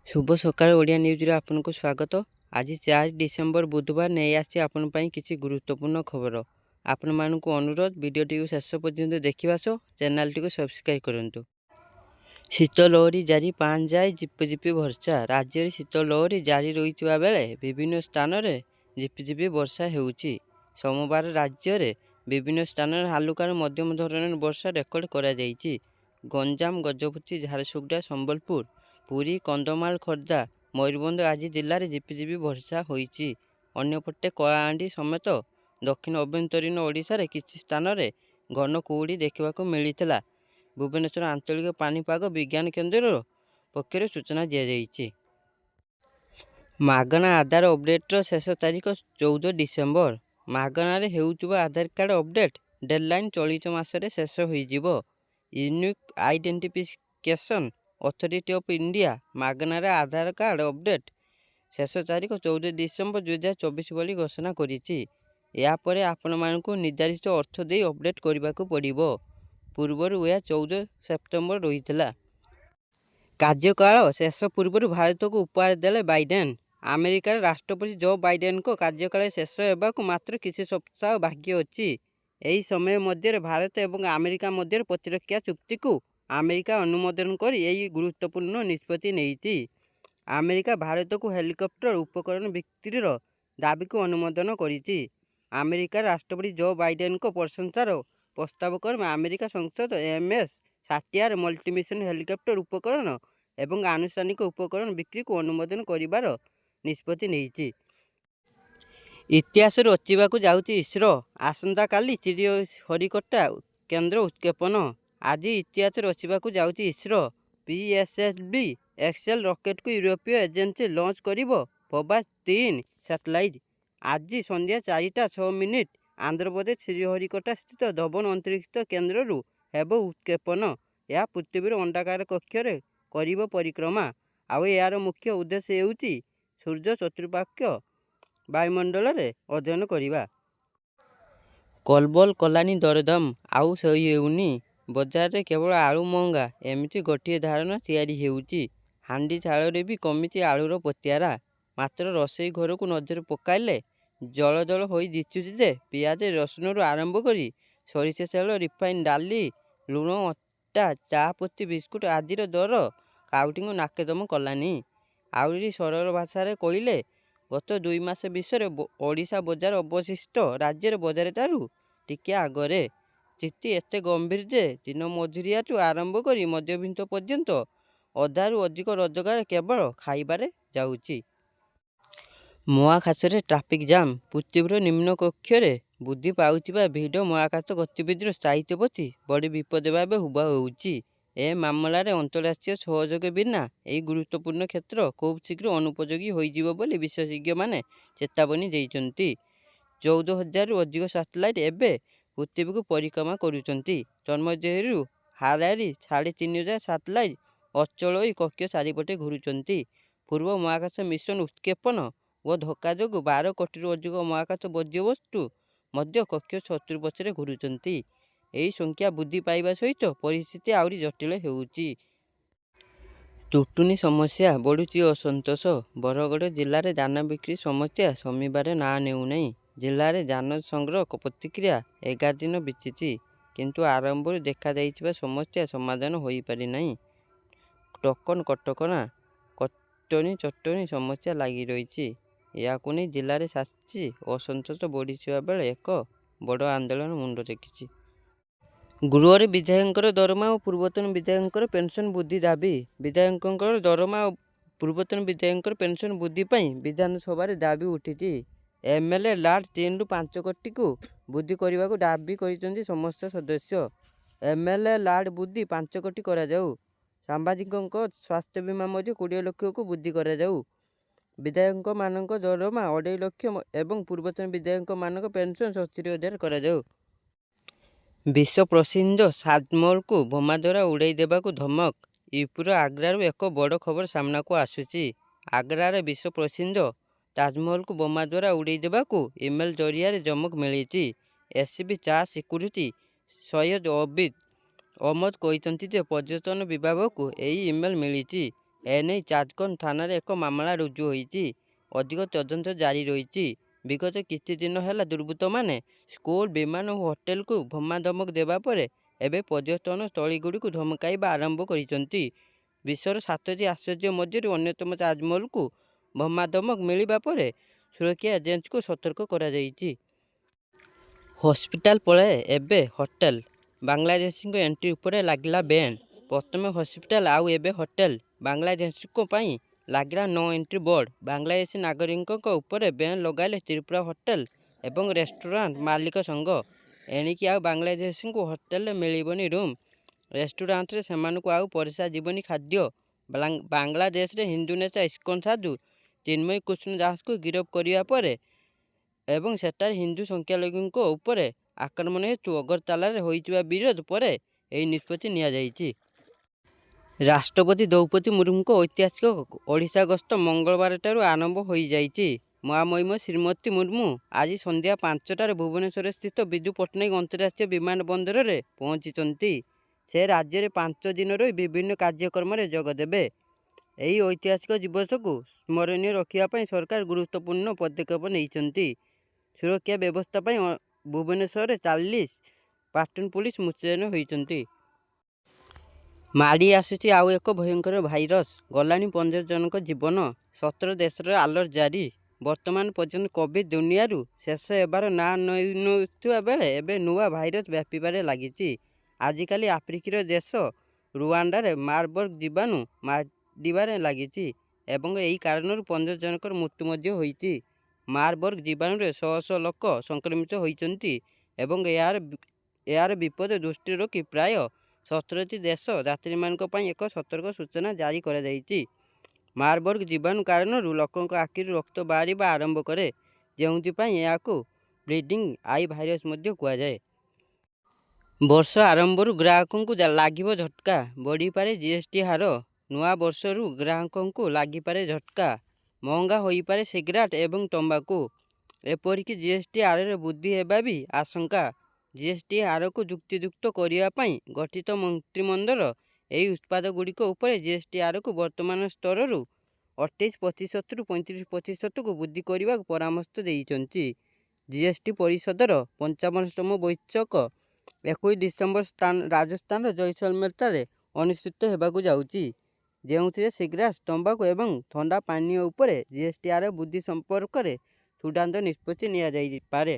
शुभ सकाळ ओडिया न्यूज आपको स्वागत। आज 4 डिसेम्बर बुधवार नहीं आसी आपण किसी गुरुत्वपूर्ण खबर। आपण मानक अनुरोध वीडियोटी को शेष पर्यंत देखा सो चैनल टी को सब्सक्राइब करूँ। शीतलहरी जारी 5 जाए झिपिझिपि वर्षा। राज्य में शीतलहरी जारी रही बेले विभिन्न स्थान में झिपिझिपि वर्षा होउछि। सोमवार राज्य में विभिन्न स्थान हालुका मध्यम धरण वर्षा रेकर्ड करा जाइछि। गंजाम, गजपति, झारसुगुड़ा, संबलपुर, पुरी, कंधमाल, खोर्धा, मयूरभंज आदि जिले में झिपिझिपि वर्षा होइछि। अन्यपटे कलाहांडी समेत दक्षिण अभ्यंतरीण ओडिशा रे किछि स्थान में घन कुहुड़ी देखा मिलता। भुवनेश्वर आंचलिक पानीपाग विज्ञान केन्द्र पक्षर सूचना दी। मागणा आधार अपडेट्र शेष तारीख 14 डिसेम्बर। मागणारे हेउथुबा आधार कार्ड अपडेट डेडलाइन चलित मासरे शेष होइजिबो। Unique identification authority of India मागणारे आधार कार्ड अपडेट शेष तारीख 14 डिसेम्बर 2024 बोली घोषणा करिछि। यापर आपण मानकु निर्धारित अर्थ दे अपडेट करबाकू पड़िबो। पूर्वर यह 14 सेप्टेम्बर रही है। कार्यकाल शेष पूर्व भारत को उपहार देले बाइडेन। अमेरिकार राष्ट्रपति जो बाइडेन को कार्यकाल शेष होगाकू मात्र किसी सप्ताह बाकी अच्छी। यही समय मध्य भारत और अमेरिका मध्य प्रतिरक्षा चुक्ति को अमेरिका अनुमोदन कर यही गुरुत्वपूर्ण निष्पत्ति नहीं। अमेरिका भारत को हेलिकॉप्टर उपकरण बिक्रीर दाबी को अनुमोदन करिछि। अमेरिका राष्ट्रपति जो बाइडेन को प्रशंसार प्रस्ताव क्रमे अमेरिका संसद MS-60R मल्टीमिशन हेलिकॉप्टर उपकरण एवं आनुষ্ঠাनिक उपकरण बिक्री को अनुमोदन करिबार निष्पत्ति नहीं। इतिहास रचिबा को जाउछि इसरो। आसंता काली श्रीहरिकोटा केन्द्र उत्क्षेपण। आज इतिहास रचिबा को जाउछि इसरो। PSLV एक्सेल रॉकेट को यूरोपीय एजेंसी लॉन्च करिबो POBA 3 सैटेलाइट। आज संध्या 4:06 आंध्र प्रदेश श्रीहरिकोटा स्थित धवन अंतरिक्ष केन्द्र हेब उत्क्षेपण। यह पृथ्वीर अंडाकार कक्षर करिबो परिक्रमा। यार मुख्य उद्देश्य हेउछि सूर्य चतुष्पाक्ष वायुमंडल रे अध्ययन करिबा। कलबल कलानी दरदाम आउ सही हेउनी। बजार रे केवल आलू महंगा एमिति गोटे धारणा तैयारी हेउछि। हांडी चाଳରେ भी कमिछि आलूर पतियारा। मात्र रोषेई घर को नजर पकाइले जल जल हो दिशुछि जे पियाज रसुण आरंभ करी सरिषा तेल, रिफाइन डाली, लुण, अटा, चा पत्ती, बिस्कुट आदिर दर काउटी नाकेदम कलानी। आउरी सरल भाषा कहले गत 2 मास विषय ओडिशा बजार अवशिष्ट राज्यर बजार ठारू टिके आगरे। स्थिति एते गंभीर जे दिन मजुरिया आरंभ करी मध्यबित्त पर्यंत अधारू अधिक रोजगार केवल खाइबारे जाउछि। महाकाशरे ट्राफिक जाम। पृथ्वीर निम्न कक्षरे वृद्धि पाउथिबा भिड महाकाश गतिविधिर स्थायित्व प्रति बड़ी विपद भाव हुबा होउछि। ए मामलार अंतर्राष्ट्रीय सहयोग बिना यह गुरुत्वपूर्ण क्षेत्र खूब शीघ्र अनुपयोगी होइजिबो बोली विशेषज्ञ माने चेतावनी देइछन्ति। 14,000 रु अधिक सैटेलाइट एबे पृथ्वी को परिक्रमा करुछन्ति। तन्मध्यरु हारारी 3,500 सैटेलाइट अचल होई कक्ष चारिपटे घुरुछन्ति। पूर्व महाकाश मिशन उत्क्षेपण और धक्का जोगु 12 कोटी रु अधिक महाकाश बर्ज्यवस्तु मध्य कक्ष चतुर्पक्षरे घुरुछन्ति। यही संख्या वृद्धि पाइबा सहित परिस्थिति आउरी जटिल हेउछि। टुटुनी समस्या बढ़ुची असंतोष। बरगड़ जिले में धान बिक्री समस्या शमिबार ना नेउनाई। जिले में धान संग्रह प्रतिक्रिया 11 दिन बीतीछि किंतु आरंभ देखा जाइथिबा समस्या समाधान होई पारि नाही। टोकन कटकणा कटनी चटनी समस्या लगी रही। याकु नहीं जिले में साक्षी असंतोष बढ़िया बेले एक बड़ आंदोलन मुंड टेकिछि। गृह में विधायकों दरमा और पूर्वतन विधायकों पेंशन वृद्धि दाबी। विधायकों दरमा और पूर्वतन विधायकों पेंशन वृद्धि पाई विधानसभा दाबी उठी। MLA लाट 3 रु 5 कोटी को वृद्धि करने को दाबी कर समस्त सदस्य। MLA लाट वृद्धि 5 कोटी करा जाऊ। सांबादिकों स्वास्थ्य बीमा 20 लाख को वृद्धि करा जाऊ। विधायकों मानक दरमा 2.5 लाख एवं पूर्वतन विधायकों मानक पेंशन 70,000 करा जाऊ। विश्व प्रसिद्ध ताजमहल को बोमा द्वारा उड़ाई देबाकू धमक। यूपीर आग्रारू एक बड़ खबर सामना को आसुची। आग्रार विश्व प्रसिद्ध ताजमहल को बोमा द्वारा उड़ाई देबाकू ईमेल जरिया धमक मिली। SCB चा सिक्यूरिटी सैयद अहमद कहते पर्यटन विभाग को यही ईमेल मिली। ଏନେଇ ଚାନ୍ଦକୋଟ ଥାନାରେ ଏକ ମାମଲା ରୁଜୁ ହୋଇଛି। ଅଧିକ ତଦନ୍ତ ଜାରି ରହିଛି। ବିଗତ କିଛି ଦିନ ହେଲା ଦୁର୍ବୃତ୍ତମାନେ ସ୍କୁଲ, ବିମାନ ଓ ହୋଟେଲକୁ ବୋମା ଧମକ ଦେବା ପରେ ଏବେ ପର୍ଯ୍ୟଟନ ସ୍ଥଳୀଗୁଡ଼ିକୁ ଧମକାଇବା ଆରମ୍ଭ କରିଛନ୍ତି। ବିଶ୍ୱର 7ଟି ଆଶ୍ଚର୍ଯ୍ୟ ମଧ୍ୟରୁ ଅନ୍ୟତମ ତାଜମହଲକୁ ବୋମା ଧମକ ମିଳିବା ପରେ ସୁରକ୍ଷା ଏଜେନ୍ସିକୁ ସତର୍କ କରାଯାଇଛି। ହସ୍ପିଟାଲ ପରେ ଏବେ ହୋଟେଲ। ବାଂଲାଦେଶୀଙ୍କ ଏଣ୍ଟ୍ରି ଉପରେ ଲାଗିଲା ବ୍ୟାନ୍। ପ୍ରଥମେ ହସ୍ପିଟାଲ ଆଉ ଏବେ ହୋଟେଲ। ବାଂଲାଦେଶୀଙ୍କ ପାଇଁ ଲାଗିଲା ନୋ ଏଣ୍ଟ୍ରି ବୋର୍ଡ। ବାଂଲାଦେଶୀ ନାଗରିକଙ୍କ ଉପରେ ବ୍ୟାନ୍ ଲଗାଇଲେ ତ୍ରିପୁରା ହୋଟେଲ ଏବଂ ରେଷ୍ଟୁରାଣ୍ଟ ମାଲିକ ସଂଘ। ଏଣିକି ଆଉ ବାଂଲାଦେଶୀଙ୍କୁ ହୋଟେଲରେ ମିଳିବନି ରୁମ୍। ରେଷ୍ଟୁରାଣ୍ଟରେ ସେମାନଙ୍କୁ ଆଉ ପରଷାଯିବନି ଖାଦ୍ୟ। ବାଂଲାଦେଶରେ ହିନ୍ଦୁ ନେତା ଇସ୍କନ ସାଧୁ ଚିନ୍ମୟ କୃଷ୍ଣ ଦାସଙ୍କୁ ଗିରଫ କରିବା ପରେ ଏବଂ ସେଠାରେ ହିନ୍ଦୁ ସଂଖ୍ୟାଲଘୁଙ୍କ ଉପରେ ଆକ୍ରମଣ ହେତୁ ଅଗରତାଲାରେ ହୋଇଥିବା ବିରୋଧ ପରେ ଏହି ନିଷ୍ପତ୍ତି ନିଆଯାଇଛି। ରାଷ୍ଟ୍ରପତି ଦ୍ରୌପଦୀ ମୁର୍ମୁଙ୍କ ଐତିହାସିକ ଓଡ଼ିଶା ଗସ୍ତ ମଙ୍ଗଳବାରଠାରୁ ଆରମ୍ଭ ହୋଇଯାଇଛି। ମହାମହିମ ଶ୍ରୀମତୀ ମୁର୍ମୁ ଆଜି ସନ୍ଧ୍ୟା 5ଟାରେ ଭୁବନେଶ୍ୱରସ୍ଥିତ ବିଜୁ ପଟ୍ଟନାୟକ ଅନ୍ତର୍ଜାତୀୟ ବିମାନ ବନ୍ଦରରେ ପହଞ୍ଚିଛନ୍ତି। ସେ ରାଜ୍ୟରେ 5 ଦିନ ରହି ବିଭିନ୍ନ କାର୍ଯ୍ୟକ୍ରମରେ ଯୋଗ ଦେବେ। ଏହି ଐତିହାସିକ ଦିବସକୁ ସ୍ମରଣୀୟ ରଖିବା ପାଇଁ ସରକାର ଗୁରୁତ୍ୱପୂର୍ଣ୍ଣ ପଦକ୍ଷେପ ନେଇଛନ୍ତି। ସୁରକ୍ଷା ବ୍ୟବସ୍ଥା ପାଇଁ ଭୁବନେଶ୍ୱରରେ 40 ପ୍ଲାଟୁନ ପୁଲିସ ମୁତୟନ ହୋଇଛନ୍ତି। ମାଡ଼ି ଆସୁଛି ଆଉ ଏକ ଭୟଙ୍କର ଭାଇରସ୍। ଗଲାଣି 15 ଜଣଙ୍କ ଜୀବନ। 17 ଦେଶରେ ଆଲର୍ଟ ଜାରି। ବର୍ତ୍ତମାନ ପର୍ଯ୍ୟନ୍ତ କୋଭିଡ୍ ଦୁନିଆରୁ ଶେଷ ହେବାର ନାଁ ନେଉଥିବା ବେଳେ ଏବେ ନୂଆ ଭାଇରସ୍ ବ୍ୟାପିବାରେ ଲାଗିଛି। ଆଜିକାଲି ଆଫ୍ରିକାର ଦେଶ ରୁଆଣ୍ଡାରେ ମାରବର୍ଗ ଜୀବାଣୁ ମାଡ଼ିବାରେ ଲାଗିଛି ଏବଂ ଏହି କାରଣରୁ 15 ଜଣଙ୍କର ମୃତ୍ୟୁ ମଧ୍ୟ ହୋଇଛି। ମାରବର୍ଗ ଜୀବାଣୁରେ ଶହ ଶହ ଲୋକ ସଂକ୍ରମିତ ହୋଇଛନ୍ତି ଏବଂ ଏହାର ବିପଦ ଦୃଷ୍ଟିରେ ରଖି ପ୍ରାୟ 17ଟି ଦେଶ ଯାତ୍ରୀମାନଙ୍କ ପାଇଁ ଏକ ସତର୍କ ସୂଚନା ଜାରି କରାଯାଇଛି। ମାରବର୍ଗ ଜୀବାଣୁ କାରଣରୁ ଲୋକଙ୍କ ଆଖିରୁ ରକ୍ତ ବାହାରିବା ଆରମ୍ଭ କରେ, ଯେଉଁଥିପାଇଁ ଏହାକୁ ବ୍ଲିଡିଂ ଆଇ ଭାଇରସ୍ ମଧ୍ୟ କୁହାଯାଏ। ବର୍ଷ ଆରମ୍ଭରୁ ଗ୍ରାହକଙ୍କୁ ଲାଗିବ ଝଟକା। ବଢ଼ିପାରେ ଜିଏସ୍ଟି ହାର। ନୂଆ ବର୍ଷରୁ ଗ୍ରାହକଙ୍କୁ ଲାଗିପାରେ ଝଟକା। ମହଙ୍ଗା ହୋଇପାରେ ସିଗାରେଟ୍ ଏବଂ ତମ୍ବାକୁ। ଏପରିକି ଜିଏସ୍ଟି ହାରରେ ବୃଦ୍ଧି ହେବା ବି ଆଶଙ୍କା। ଜିଏସ୍ଟି ହାରକୁ ଯୁକ୍ତିଯୁକ୍ତ କରିବା ପାଇଁ ଗଠିତ ମନ୍ତ୍ରିମଣ୍ଡଳ ଏହି ଉତ୍ପାଦଗୁଡ଼ିକ ଉପରେ ଜିଏସ୍ଟି ହାରକୁ ବର୍ତ୍ତମାନ ସ୍ତରରୁ 28%ରୁ 35%କୁ ବୃଦ୍ଧି କରିବାକୁ ପରାମର୍ଶ ଦେଇଛନ୍ତି। ଜିଏସ୍ଟି ପରିଷଦର 55ତମ ବୈଠକ 21 ଡିସେମ୍ବର ରାଜସ୍ଥାନର ଜୈସଲମେରଠାରେ ଅନୁଷ୍ଠିତ ହେବାକୁ ଯାଉଛି, ଯେଉଁଥିରେ ସିଗାରେଟ୍, ତମ୍ବାକୁ ଏବଂ ଥଣ୍ଡା ପାନୀୟ ଉପରେ ଜିଏସ୍ଟି ହାର ବୃଦ୍ଧି ସମ୍ପର୍କରେ ଚୂଡ଼ାନ୍ତ ନିଷ୍ପତ୍ତି ନିଆଯାଇପାରେ।